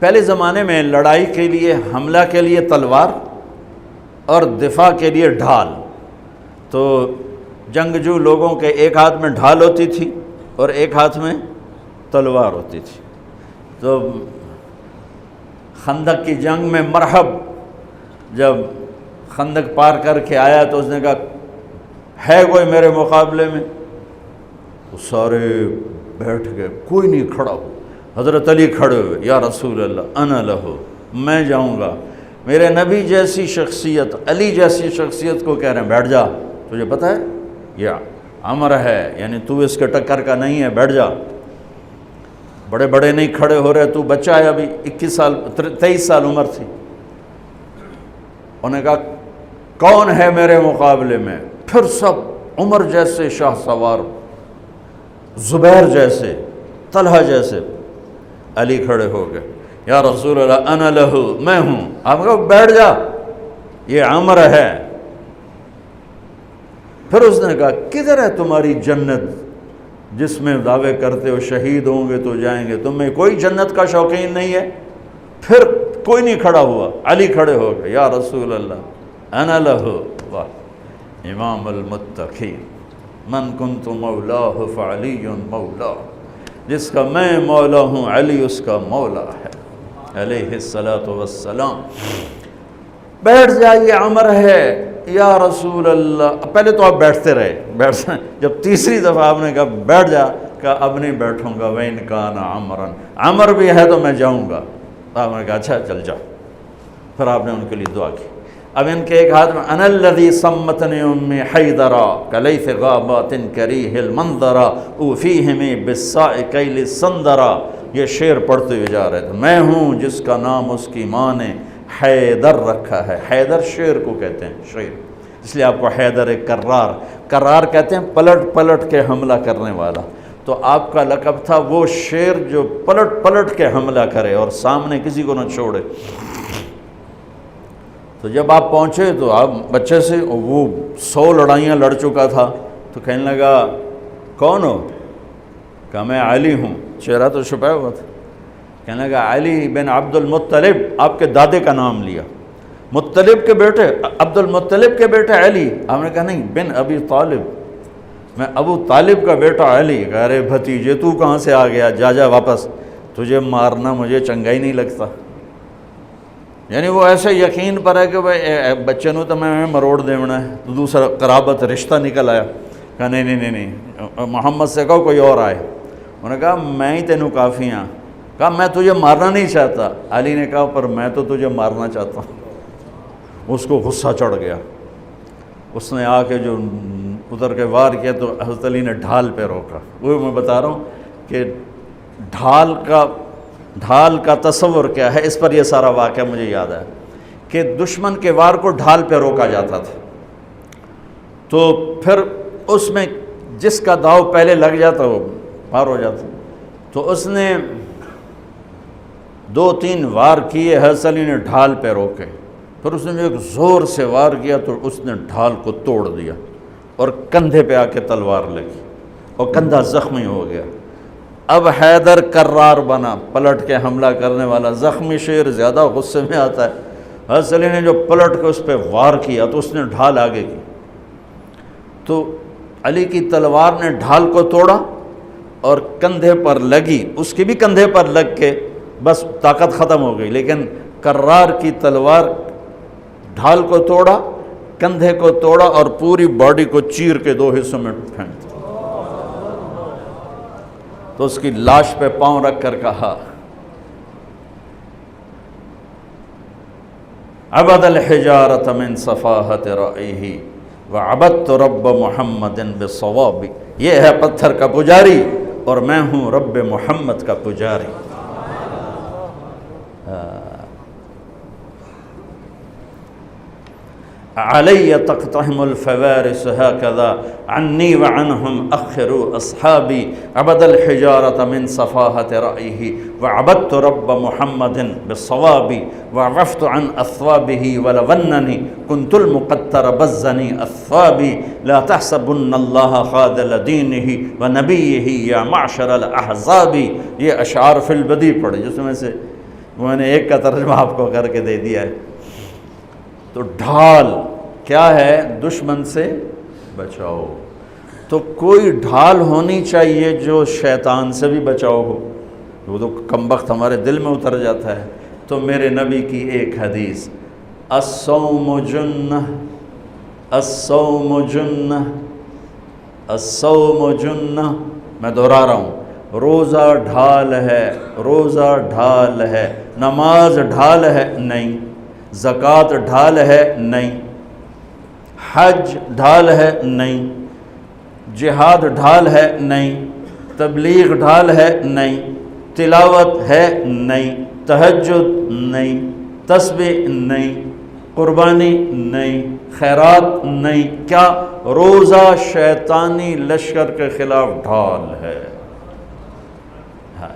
پہلے زمانے میں لڑائی کے لیے، حملہ کے لیے تلوار اور دفاع کے لیے ڈھال. تو جنگجو لوگوں کے ایک ہاتھ میں ڈھال ہوتی تھی اور ایک ہاتھ میں تلوار ہوتی تھی. تو خندق کی جنگ میں مرحب جب خندق پار کر کے آیا تو اس نے کہا ہے کوئی میرے مقابلے میں؟ وہ سارے بیٹھ گئے، کوئی نہیں کھڑا ہو. حضرت علی کھڑے ہوئے، یا رسول اللہ انا لہو، میں جاؤں گا. میرے نبی جیسی شخصیت، علی جیسی شخصیت کو کہہ رہے ہیں بیٹھ جا، تجھے پتہ ہے یہ امر ہے، یعنی تو اس کے ٹکر کا نہیں ہے، بیٹھ جا. بڑے بڑے نہیں کھڑے ہو رہے، تو بچہ ہے، ابھی 23 سال عمر تھی. انہوں نے کہا کون ہے میرے مقابلے میں؟ پھر سب عمر جیسے شاہ سوار، زبیر جیسے، طلحہ جیسے. علی کھڑے ہو گئے، یا رسول اللہ انا لہو، میں ہوں. آپ کہو بیٹھ جا، یہ عمر ہے. پھر اس نے کہا کدھر ہے تمہاری جنت جس میں دعوے کرتے ہو شہید ہوں گے تو جائیں گے، تم میں کوئی جنت کا شوقین نہیں ہے؟ پھر کوئی نہیں کھڑا ہوا. علی کھڑے ہو گئے، یا رسول اللہ انا لہو. واہ، امام المتقین، من کنت مولاہ فعلی مولا، جس کا میں مولا ہوں علی اس کا مولا ہے علیہ الصلاۃ والسلام. بیٹھ جائیے، عمر ہے. یا رسول اللہ، پہلے تو آپ بیٹھتے رہے، جب تیسری دفعہ آپ نے کہا بیٹھ جا، کہا اب نہیں بیٹھوں گا. وَإِنْ كَانَ عَمْرًا، عمر بھی ہے تو میں جاؤں گا. آپ نے کہا اچھا چل جاؤ. پھر آپ نے ان کے لیے دعا کی. اب ان کے ایک ہاتھ میں انا الذی صمتنی امی حیدرا کلیث غابات کریہ المنظرا اوفیہمی بالساء کیل السندرا. یہ شعر پڑھتے ہوئے جا رہے تھے. میں ہوں جس کا نام اس کی ماں نے حیدر رکھا ہے. حیدر شعر کو کہتے ہیں، شعر، اس لیے آپ کو حیدر کرار کہتے ہیں، پلٹ پلٹ کے حملہ کرنے والا. تو آپ کا لقب تھا وہ شعر جو پلٹ پلٹ کے حملہ کرے اور سامنے کسی کو نہ چھوڑے. تو جب آپ پہنچے تو آپ بچے سے، وہ 100 لڑائیاں لڑ چکا تھا، تو کہنے لگا کون ہو؟ کہا میں علی ہوں. چہرہ تو چھپایا ہوا تھا. کہنے لگا علی بن عبد المطلب، آپ کے دادے کا نام لیا. مطلب کے بیٹے، عبد المطلب کے بیٹے علی. آپ نے کہا نہیں، بن ابی طالب، میں ابو طالب کا بیٹا علی. کہا ارے بھتیجے تو کہاں سے آ گیا، جا جا واپس، تجھے مارنا مجھے چنگا ہی نہیں لگتا. یعنی وہ ایسے یقین پر ہے کہ بھائی بچے نو تو میں مروڑ دیونا ہے. تو دوسرا قرابت رشتہ نکل آیا. کہا نہیں، محمد سے کہو کوئی اور آئے. انہوں نے کہا میں ہی تینوں کافی ہاں. کہا میں تجھے مارنا نہیں چاہتا. علی نے کہا پر میں تو تجھے مارنا چاہتا ہوں. اس کو غصہ چڑھ گیا. اس نے آ کے جو ادھر کے وار کیا تو حضرت علی نے ڈھال پہ روکا. وہ میں بتا رہا ہوں کہ ڈھال کا تصور کیا ہے. اس پر یہ سارا واقعہ مجھے یاد ہے کہ دشمن کے وار کو ڈھال پہ روکا جاتا تھا. تو پھر اس میں جس کا داؤ پہلے لگ جاتا وہ پار ہو جاتا. تو اس نے 2-3 وار کیے، حضرت علی نے ڈھال پہ روکے. پھر اس نے ایک زور سے وار کیا تو اس نے ڈھال کو توڑ دیا اور کندھے پہ آ کے تلوار لگی اور کندھا زخمی ہو گیا. اب حیدر کرار بنا، پلٹ کے حملہ کرنے والا. زخمی شیر زیادہ غصے میں آتا ہے. حضرت علی نے جو پلٹ کے اس پہ وار کیا تو اس نے ڈھال آگے کی. تو علی کی تلوار نے ڈھال کو توڑا اور کندھے پر لگی. اس کی بھی کندھے پر لگ کے بس طاقت ختم ہو گئی. لیکن کرار کی تلوار ڈھال کو توڑا، کندھے کو توڑا اور پوری باڈی کو چیر کے 2 حصوں میں پھینک دیا. تو اس کی لاش پہ پاؤں رکھ کر کہا عبد الحجارۃ من صفاحت رأیہ وعبدت رب محمد بالصواب. یہ ہے پتھر کا پجاری اور میں ہوں رب محمد کا پجاری. علی تقتحم الفوارس هكذا عني وعنهم أخروا أصحابي عبد الحجارة من صفاحة رأيه وعبدت رب محمد بالصواب وعفت عن أثوابه ولونني كنت المقتر بزني أثوابي لا تحسبن الله خاذل دينه ونبيه يا معشر الأحزاب. یہ اشعار فی البدیع پڑھے جس میں سے میں نے ایک کا ترجمہ آپ کو کر کے دے دیا ہے۔ تو ڈھال کیا ہے؟ دشمن سے بچاؤ۔ تو کوئی ڈھال ہونی چاہیے جو شیطان سے بھی بچاؤ ہو، وہ تو کم بخت ہمارے دل میں اتر جاتا ہے۔ تو میرے نبی کی ایک حدیث، الصوم جنہ، الصوم جنہ، الصوم جنہ، میں دہرا رہا ہوں، روزہ ڈھال ہے، روزہ ڈھال ہے۔ نماز ڈھال ہے؟ نہیں۔ زکوٰۃ ڈھال ہے؟ نہیں۔ حج ڈھال ہے؟ نہیں۔ جہاد ڈھال ہے؟ نہیں۔ تبلیغ ڈھال ہے؟ نہیں۔ تلاوت ہے؟ نہیں۔ تہجد نہیں۔ تسبیح نہیں۔ قربانی نہیں۔ خیرات نہیں۔ کیا؟ روزہ شیطانی لشکر کے خلاف ڈھال ہے۔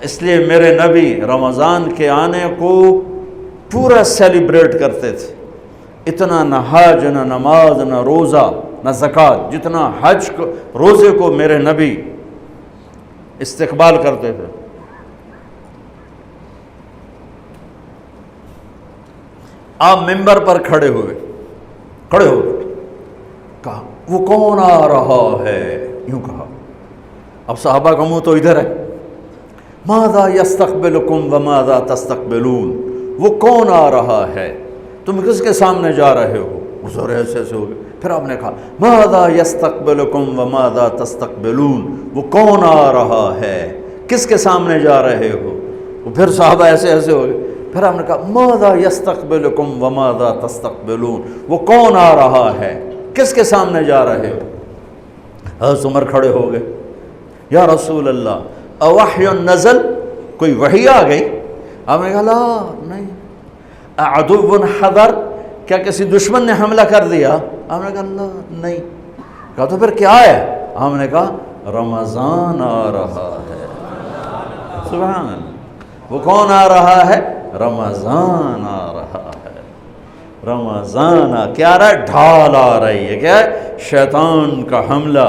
اس لیے میرے نبی رمضان کے آنے کو پورا سیلیبریٹ کرتے تھے۔ اتنا نہ حج، نہ نماز، نہ روزہ، نہ زکوٰۃ، جتنا حج کو، روزے کو میرے نبی استقبال کرتے تھے۔ آپ ممبر پر کھڑے ہوئے، کہا وہ کون آ رہا ہے؟ یوں کہا۔ اب صحابہ کا منہ تو ادھر ہے، ماذا یستقبلکم وماذا تستقبلون، وہ کون آ رہا ہے، تم کس کے سامنے جا رہے ہو؟ حضور ایسے ہو گئے۔ پھر آپ نے کہا ماذا یستقبلکم وماذا تستقبلون، وہ کون آ رہا ہے، کس کے سامنے جا رہے ہو؟ پھر صحابہ ایسے ہو گئے۔ پھر آپ نے کہا ماذا یستقبلکم وماذا تستقبلون، وہ کون آ رہا ہے، کس کے سامنے جا رہے ہو؟ حضرت عمر کھڑے ہو گئے، یا رسول اللہ اوحی نزل، کوئی وحی آ گئی؟ آپ نے کہا لا نہیں۔ عدو حضر، کیا کسی دشمن نے حملہ کر دیا؟ آپ نے کہا لا نہیں۔ کہا تو پھر کیا ہے؟ ہم نے کہا رمضان آ رہا ہے۔ سبحان اللہ، وہ کون آ رہا ہے؟ رمضان آ رہا ہے۔ رمضان کیا آ رہا ہے؟ ڈھال آ رہی ہے۔ کیا ہے؟ شیطان کا حملہ۔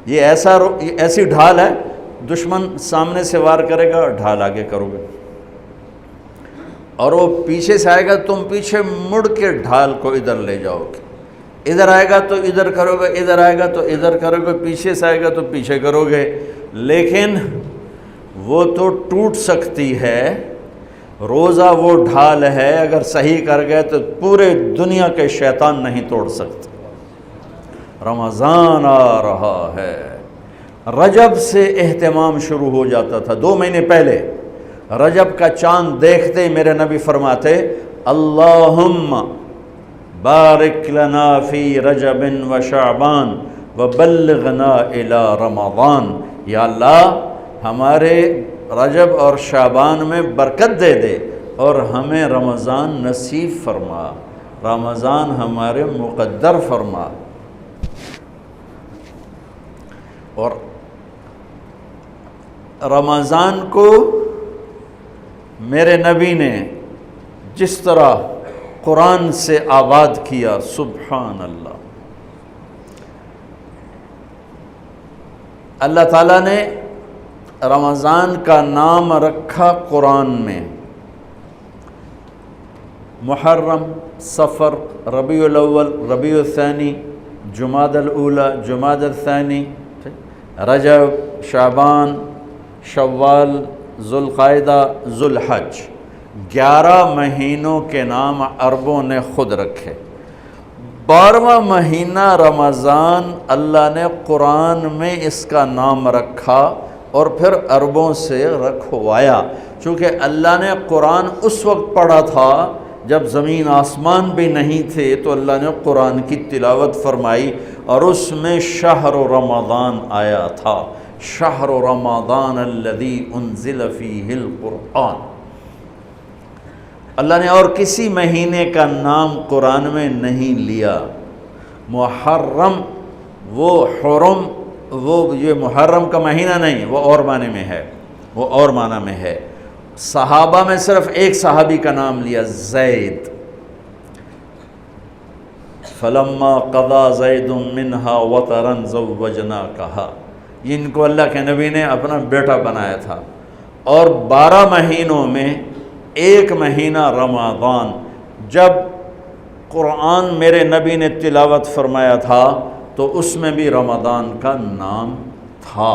یہ ایسی ڈھال ہے، دشمن سامنے سے وار کرے گا، ڈھال آگے کرو گے، اور وہ پیچھے سے آئے گا، تم پیچھے مڑ کے ڈھال کو ادھر لے جاؤ گے، ادھر آئے گا تو ادھر کرو گے، ادھر آئے گا تو ادھر کرو گے، پیچھے سے آئے گا تو پیچھے کرو گے، لیکن وہ تو ٹوٹ سکتی ہے۔ روزہ وہ ڈھال ہے، اگر صحیح کر گئے تو پورے دنیا کے شیطان نہیں توڑ سکتے۔ رمضان آ رہا ہے۔ رجب سے اہتمام شروع ہو جاتا تھا، 2 مہینے پہلے رجب کا چاند دیکھتے ہی میرے نبی فرماتے اللہم بارک لنا فی رجب و شعبان وبلغنا الی رمضان، یا اللہ ہمارے رجب اور شعبان میں برکت دے دے اور ہمیں رمضان نصیب فرما، رمضان ہمارے مقدر فرما۔ اور رمضان کو میرے نبی نے جس طرح قرآن سے آباد کیا، سبحان اللہ، اللہ تعالیٰ نے رمضان کا نام رکھا قرآن میں، محرم، صفر، ربیع الاول، ربیع الثانی، جمادی الاولی، جمادی الثانی، رجب، شعبان، شوال، ذوالقعدہ، ذوالحج، 11 مہینوں کے نام عربوں نے خود رکھے۔ 12واں مہینہ رمضان اللہ نے قرآن میں اس کا نام رکھا اور پھر عربوں سے رکھوایا، چونکہ اللہ نے قرآن اس وقت پڑھا تھا جب زمین آسمان بھی نہیں تھے، تو اللہ نے قرآن کی تلاوت فرمائی اور اس میں شہر رمضان آیا تھا، شہر رمضان الذی انزل فیہ القرآن۔ اللہ نے اور کسی مہینے کا نام قرآن میں نہیں لیا۔ محرم، وہ حرم، وہ یہ محرم کا مہینہ نہیں، وہ اور معنی میں ہے، وہ اور معنی میں ہے۔ صحابہ میں صرف ایک صحابی کا نام لیا، زید، فلما قضا زید منہا وطرا زوجناکہا، ان کو اللہ کے نبی نے اپنا بیٹا بنایا تھا، اور 12 مہینوں میں ایک مہینہ رمضان، جب قرآن میرے نبی نے تلاوت فرمایا تھا تو اس میں بھی رمضان کا نام تھا۔